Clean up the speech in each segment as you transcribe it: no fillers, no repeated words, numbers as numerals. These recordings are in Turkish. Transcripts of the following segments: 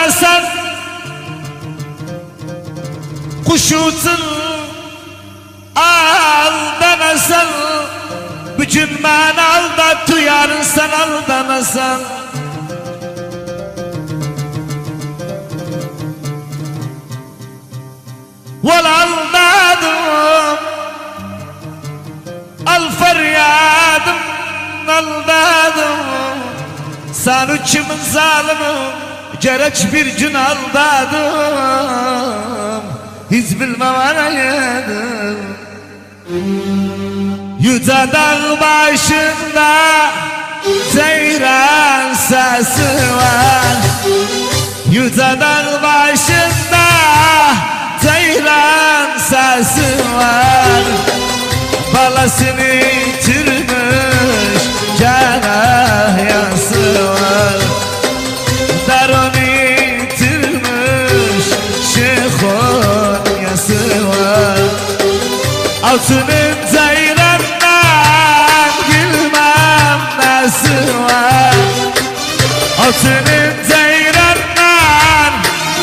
aldanasan, kuş uçsun aldanasan, bütün ben aldat yarın sen aldanasan. Vel aldadım, al feryadım, aldadım. Sen uçumun zalimi, gerek bir gün aldadım. Hiç bilmem araydım. Yüce dağ başında ceyran sesi var. Yüce dağ başında ceyran sesi var. Balasını itirmiş canahyası var. Darını itirmiş şehonyası var. Altının ceyrandan bilmem nesi var. Altının ceyrandan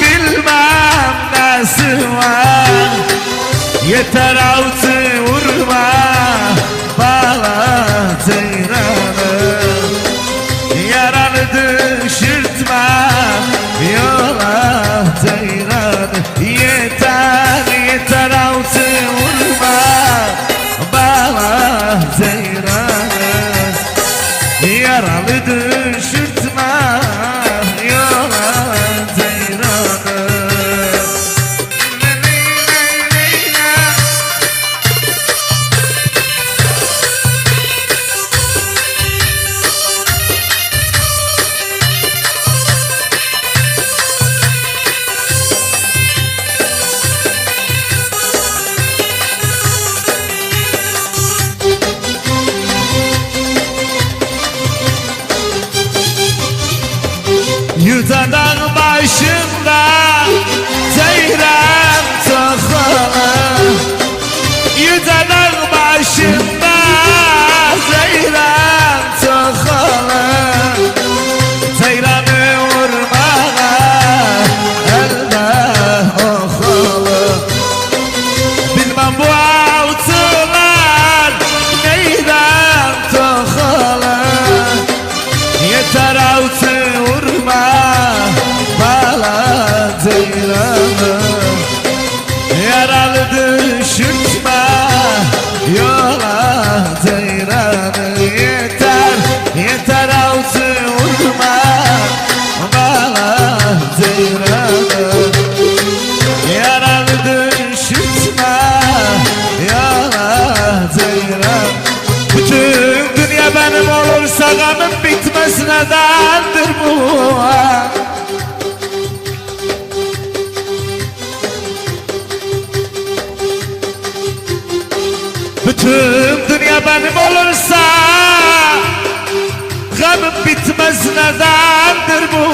bilmem nesi var. Yeter altı vurma bana ceyranı, yaranı düşürtme yola ceyranı. Yeter yeter altı vurma bana ceyranı, yaralı düşürtme yola ceyranı. Yüce dağ başında ceyran toxalı. Yüce dağ başında ceyran toxalı. Ceyranı vurmağa elde oxalı. Bilmem bu avcılar neyden toxalı. Yeter avcı vurma bala ceyranı, yaralı düşürtme yola ceyranı. Yeter yeter avcı vurma bala ceyranı, yaralı düşürtme yola ceyranı. Bütün dünya benim olursa gamım bitmez, nedendir bu? Bütün dünya benim olursa gamım bitmez, nedendir bu?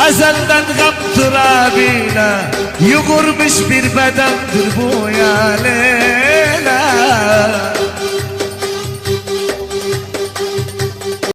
Ezelden gam turabine yugurmuş bir bedendir bu ya Leyla.